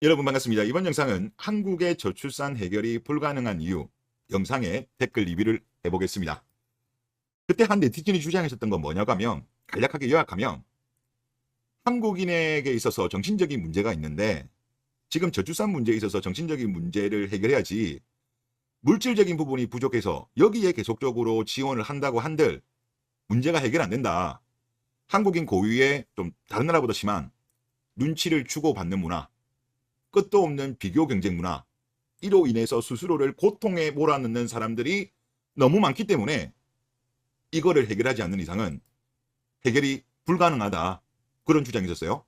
여러분 반갑습니다. 이번 영상은 한국의 저출산 해결이 불가능한 이유 영상에 댓글 리뷰를 해보겠습니다. 그때 한 네티즌이 주장했었던 건 뭐냐고 하면 간략하게 요약하면 한국인에게 있어서 정신적인 문제가 있는데 지금 저출산 문제에 있어서 정신적인 문제를 해결해야지 물질적인 부분이 부족해서 여기에 계속적으로 지원을 한다고 한들 문제가 해결 안 된다. 한국인 고유의 좀 다른 나라보다 심한 눈치를 주고받는 문화, 끝도 없는 비교 경쟁 문화, 이로 인해서 스스로를 고통에 몰아넣는 사람들이 너무 많기 때문에 이거를 해결하지 않는 이상은 해결이 불가능하다. 그런 주장이 있었어요.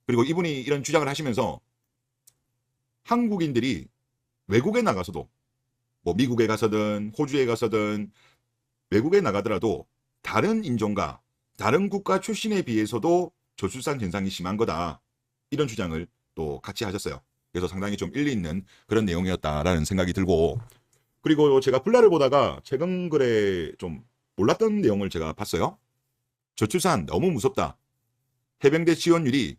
그리고 이분이 이런 주장을 하시면서 한국인들이 외국에 나가서도 뭐 미국에 가서든 호주에 가서든 외국에 나가더라도 다른 인종과 다른 국가 출신에 비해서도 저출산 현상이 심한 거다. 이런 주장을 또 같이 하셨어요. 그래서 상당히 좀 일리 있는 그런 내용이었다라는 생각이 들고, 그리고 제가 블라를 보다가 최근 글에 좀 몰랐던 내용을 제가 봤어요. 저출산 너무 무섭다. 해병대 지원율이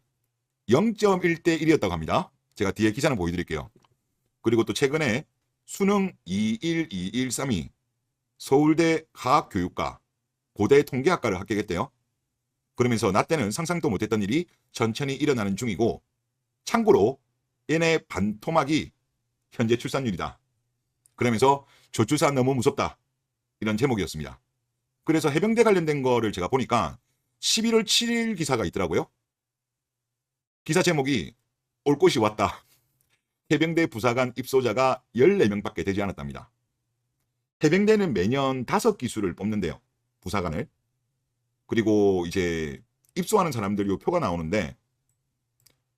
0.1대 1이었다고 합니다. 제가 뒤에 기사는 보여드릴게요. 그리고 또 최근에 수능 212132 서울대 과학교육과 고대 통계학과를 합격했대요. 그러면서 나 때는 상상도 못했던 일이 천천히 일어나는 중이고, 참고로 얘네 반토막이 현재 출산율이다. 그러면서 저출산 너무 무섭다. 이런 제목이었습니다. 그래서 해병대 관련된 거를 제가 보니까 11월 7일 기사가 있더라고요. 기사 제목이 올 것이 왔다. 해병대 부사관 입소자가 14명밖에 되지 않았답니다. 해병대는 매년 5기수를 뽑는데요. 부사관을. 그리고 이제 입소하는 사람들 요 표가 나오는데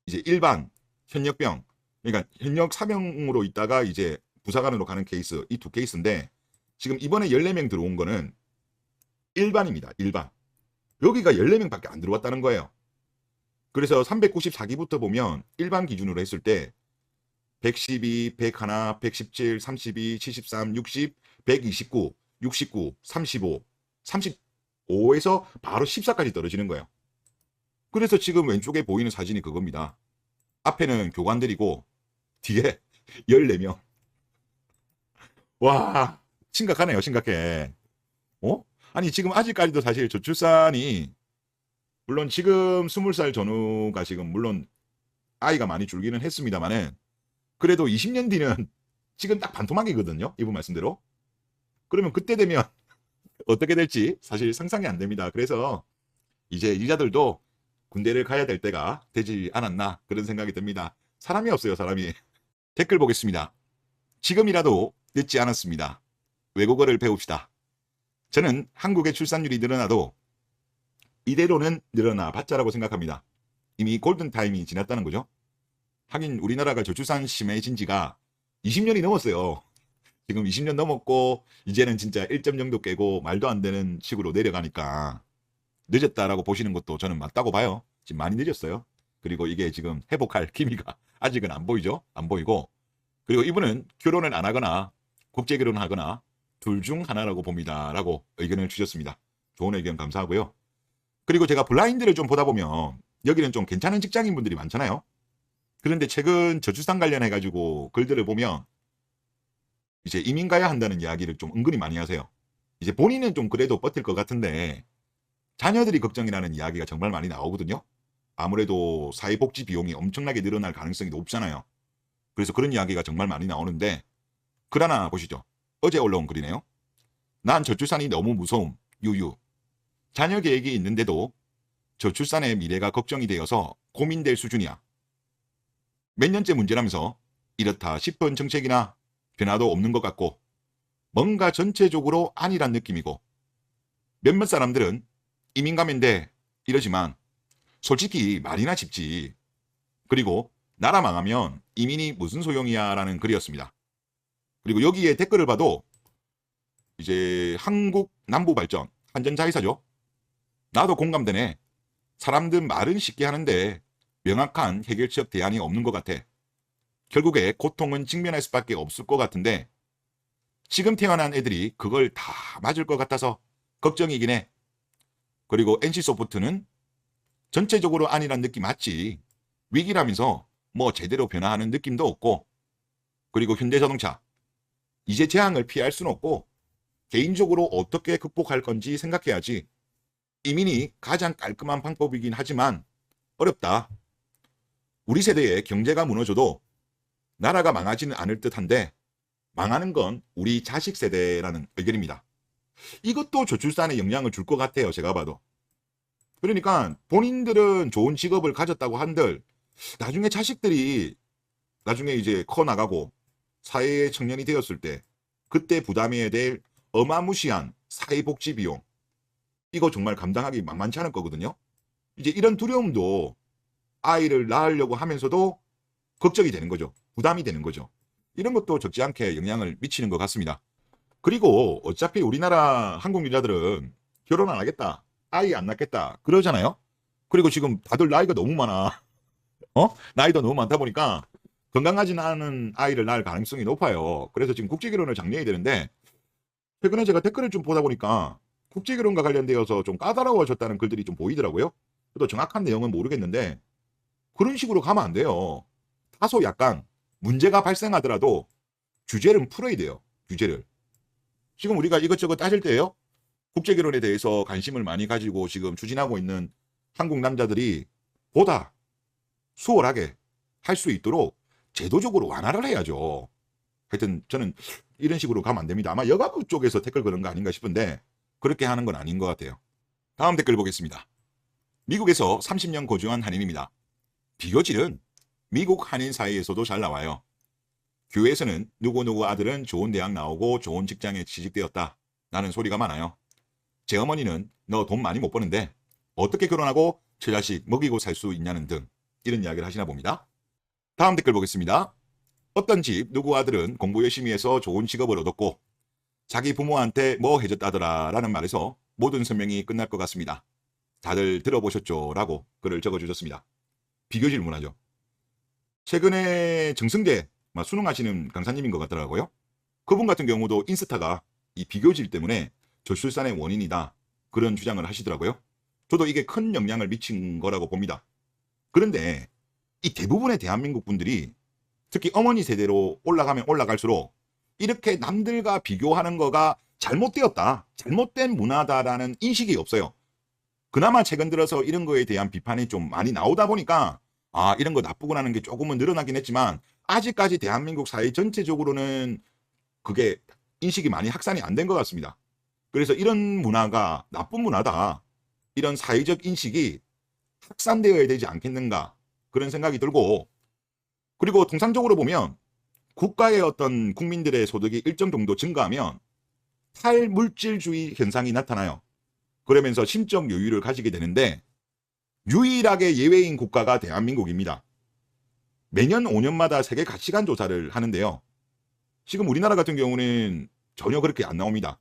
이제 일반, 현역병, 그러니까 현역 사병으로 있다가 이제 부사관으로 가는 케이스, 이 두 케이스인데 지금 이번에 14명 들어온 거는 일반입니다. 일반. 여기가 14명밖에 안 들어왔다는 거예요. 그래서 394기부터 보면 일반 기준으로 했을 때 112, 101, 117, 32, 73, 60, 129, 69, 35, 35에서 바로 14까지 떨어지는 거예요. 그래서 지금 왼쪽에 보이는 사진이 그겁니다. 앞에는 교관들이고 뒤에 14명. 와, 심각하네요. 심각해. 아니 지금 아직까지도 사실 저출산이 물론 지금 20살 전후가 지금 물론 아이가 많이 줄기는 했습니다만은 그래도 20년 뒤는 지금 딱 반토막이거든요. 이분 말씀대로. 그러면 그때 되면 어떻게 될지 사실 상상이 안 됩니다. 그래서 이제 이자들도 군대를 가야 될 때가 되지 않았나 그런 생각이 듭니다. 사람이 없어요. 사람이. 댓글 보겠습니다. 지금이라도 늦지 않았습니다. 외국어를 배웁시다. 저는 한국의 출산율이 늘어나도 이대로는 늘어나 봤자라고 생각합니다. 이미 골든타임이 지났다는 거죠. 하긴 우리나라가 저출산 심해진 지가 20년이 넘었어요. 지금 20년 넘었고 이제는 진짜 1.0도 깨고 말도 안 되는 식으로 내려가니까 늦었다라고 보시는 것도 저는 맞다고 봐요. 지금 많이 늦었어요. 그리고 이게 지금 회복할 기미가 아직은 안 보이죠. 안 보이고, 그리고 이분은 결혼을 안 하거나 국제 결혼을 하거나 둘 중 하나라고 봅니다 라고 의견을 주셨습니다. 좋은 의견 감사하고요. 그리고 제가 블라인드를 좀 보다 보면 여기는 좀 괜찮은 직장인 분들이 많잖아요. 그런데 최근 저출산 관련해 가지고 글들을 보면 이제 이민 가야 한다는 이야기를 좀 은근히 많이 하세요. 이제 본인은 좀 그래도 버틸 것 같은데 자녀들이 걱정이라는 이야기가 정말 많이 나오거든요. 아무래도 사회복지 비용이 엄청나게 늘어날 가능성이 높잖아요. 그래서 그런 이야기가 정말 많이 나오는데 글 하나 보시죠. 어제 올라온 글이네요. 난 저출산이 너무 무서움. 유유. 자녀 계획이 있는데도 저출산의 미래가 걱정이 되어서 고민될 수준이야. 몇 년째 문제라면서 이렇다 싶은 정책이나 변화도 없는 것 같고 뭔가 전체적으로 아니란 느낌이고, 몇몇 사람들은 이민 가면 돼 이러지만 솔직히 말이나 쉽지. 그리고 나라 망하면 이민이 무슨 소용이야 라는 글이었습니다. 그리고 여기에 댓글을 봐도 이제 한국 남부발전 한전자회사죠. 나도 공감되네. 사람들 말은 쉽게 하는데 명확한 해결책 대안이 없는 것 같아. 결국에 고통은 직면할 수밖에 없을 것 같은데 지금 태어난 애들이 그걸 다 맞을 것 같아서 걱정이긴 해. 그리고 NC소프트는 전체적으로 아니란 느낌 맞지. 위기라면서 뭐 제대로 변화하는 느낌도 없고, 그리고 현대자동차 이제 재앙을 피할 수는 없고 개인적으로 어떻게 극복할 건지 생각해야지. 이민이 가장 깔끔한 방법이긴 하지만 어렵다. 우리 세대의 경제가 무너져도 나라가 망하지는 않을 듯한데 망하는 건 우리 자식 세대라는 의견입니다. 이것도 저출산에 영향을 줄 것 같아요. 제가 봐도. 그러니까 본인들은 좋은 직업을 가졌다고 한들 나중에 자식들이 나중에 이제 커 나가고 사회의 청년이 되었을 때 그때 부담해야 될 어마무시한 사회복지 비용, 이거 정말 감당하기 만만치 않을 거거든요. 이제 이런 두려움도 아이를 낳으려고 하면서도 걱정이 되는 거죠. 부담이 되는 거죠. 이런 것도 적지 않게 영향을 미치는 것 같습니다. 그리고 어차피 우리나라 한국 여자들은 결혼 안 하겠다, 아이 안 낳겠다 그러잖아요. 그리고 지금 다들 나이가 너무 많아. 나이도 너무 많다 보니까 건강하지 않은 아이를 낳을 가능성이 높아요. 그래서 지금 국제결혼을 장려해야 되는데 최근에 제가 댓글을 좀 보다 보니까 국제결혼과 관련되어서 좀 까다로워졌다는 글들이 좀 보이더라고요. 또 정확한 내용은 모르겠는데 그런 식으로 가면 안 돼요. 다소 약간 문제가 발생하더라도 규제를 풀어야 돼요. 규제를. 지금 우리가 이것저것 따질 때요, 국제결혼에 대해서 관심을 많이 가지고 지금 추진하고 있는 한국 남자들이 보다 수월하게 할 수 있도록 제도적으로 완화를 해야죠. 하여튼 저는 이런 식으로 가면 안 됩니다. 아마 여가부 쪽에서 댓글 그런 거 아닌가 싶은데 그렇게 하는 건 아닌 것 같아요. 다음 댓글 보겠습니다. 미국에서 30년 거주한 한인입니다. 비교질은 미국 한인 사이에서도 잘 나와요. 교회에서는 누구누구 아들은 좋은 대학 나오고 좋은 직장에 취직되었다 라는 소리가 많아요. 제 어머니는 너 돈 많이 못 버는데 어떻게 결혼하고 저 자식 먹이고 살 수 있냐는 등 이런 이야기를 하시나 봅니다. 다음 댓글 보겠습니다. 어떤 집 누구 아들은 공부 열심히 해서 좋은 직업을 얻었고 자기 부모한테 뭐 해줬다더라 라는 말에서 모든 설명이 끝날 것 같습니다. 다들 들어보셨죠? 라고 글을 적어주셨습니다. 비교질 문화죠. 최근에 정승재 수능하시는 강사님인 것 같더라고요. 그분 같은 경우도 인스타가 이 비교질 때문에 저출산의 원인이다 그런 주장을 하시더라고요. 저도 이게 큰 영향을 미친 거라고 봅니다. 그런데 이 대부분의 대한민국 분들이 특히 어머니 세대로 올라가면 올라갈수록 이렇게 남들과 비교하는 거가 잘못되었다, 잘못된 문화다라는 인식이 없어요. 그나마 최근 들어서 이런 거에 대한 비판이 좀 많이 나오다 보니까 이런 거 나쁘구나는 게 조금은 늘어나긴 했지만 아직까지 대한민국 사회 전체적으로는 그게 인식이 많이 확산이 안 된 것 같습니다. 그래서 이런 문화가 나쁜 문화다, 이런 사회적 인식이 확산되어야 되지 않겠는가 그런 생각이 들고, 그리고 통상적으로 보면 국가의 어떤 국민들의 소득이 일정 정도 증가하면 탈물질주의 현상이 나타나요. 그러면서 심적 여유를 가지게 되는데 유일하게 예외인 국가가 대한민국입니다. 매년 5년마다 세계 가치관 조사를 하는데요. 지금 우리나라 같은 경우는 전혀 그렇게 안 나옵니다.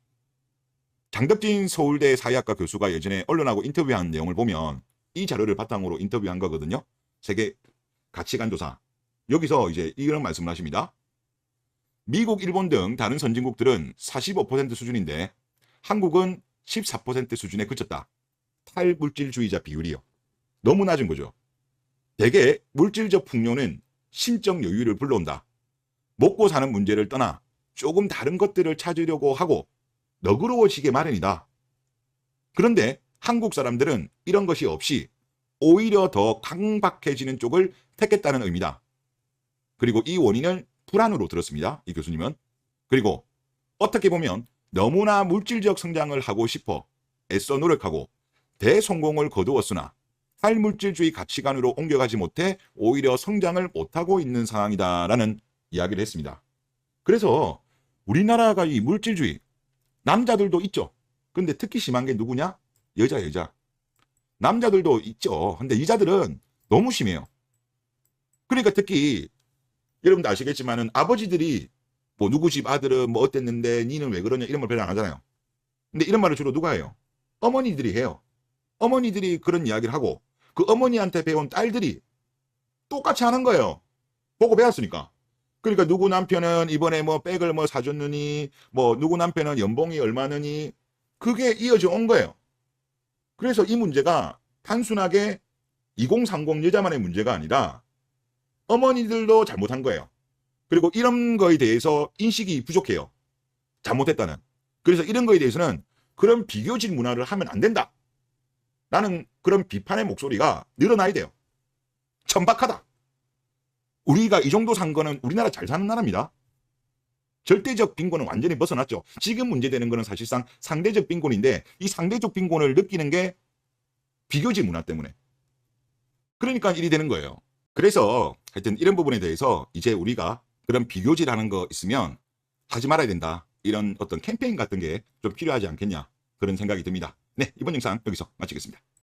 장덕진 서울대 사회학과 교수가 예전에 언론하고 인터뷰한 내용을 보면 이 자료를 바탕으로 인터뷰한 거거든요. 세계 가치관 조사. 여기서 이제 이런 말씀을 하십니다. 미국, 일본 등 다른 선진국들은 45% 수준인데 한국은 14% 수준에 그쳤다. 탈물질주의자 비율이요. 너무 낮은 거죠. 대개 물질적 풍요는 심적 여유를 불러온다. 먹고 사는 문제를 떠나 조금 다른 것들을 찾으려고 하고 너그러워지게 마련이다. 그런데 한국 사람들은 이런 것이 없이 오히려 더 강박해지는 쪽을 택했다는 의미다. 그리고 이 원인을 불안으로 들었습니다. 이 교수님은. 그리고 어떻게 보면 너무나 물질적 성장을 하고 싶어 애써 노력하고 대성공을 거두었으나 탈물질주의 가치관으로 옮겨가지 못해 오히려 성장을 못하고 있는 상황이다라는 이야기를 했습니다. 그래서 우리나라가 이 물질주의, 남자들도 있죠. 근데 특히 심한 게 누구냐? 여자. 남자들도 있죠. 근데 여자들은 너무 심해요. 그러니까 특히 여러분도 아시겠지만은 아버지들이 뭐 누구 집 아들은 뭐 어땠는데 니는 왜 그러냐 이런 말 별로 안 하잖아요. 근데 이런 말을 주로 누가 해요? 어머니들이 해요. 어머니들이 그런 이야기를 하고 그 어머니한테 배운 딸들이 똑같이 하는 거예요. 보고 배웠으니까. 그러니까 누구 남편은 이번에 뭐 백을 뭐 사줬느니, 뭐 누구 남편은 연봉이 얼마느니, 그게 이어져 온 거예요. 그래서 이 문제가 단순하게 2030 여자만의 문제가 아니라 어머니들도 잘못한 거예요. 그리고 이런 거에 대해서 인식이 부족해요. 잘못했다는. 그래서 이런 거에 대해서는 그런 비교질 문화를 하면 안 된다. 라는 그런 비판의 목소리가 늘어나야 돼요. 천박하다. 우리가 이 정도 산 거는 우리나라 잘 사는 나라입니다. 절대적 빈곤은 완전히 벗어났죠. 지금 문제되는 거는 사실상 상대적 빈곤인데 이 상대적 빈곤을 느끼는 게 비교질 문화 때문에. 그러니까 일이 되는 거예요. 그래서 하여튼 이런 부분에 대해서 이제 우리가 그런 비교질하는 거 있으면 하지 말아야 된다. 이런 어떤 캠페인 같은 게 좀 필요하지 않겠냐. 그런 생각이 듭니다. 네, 이번 영상 여기서 마치겠습니다.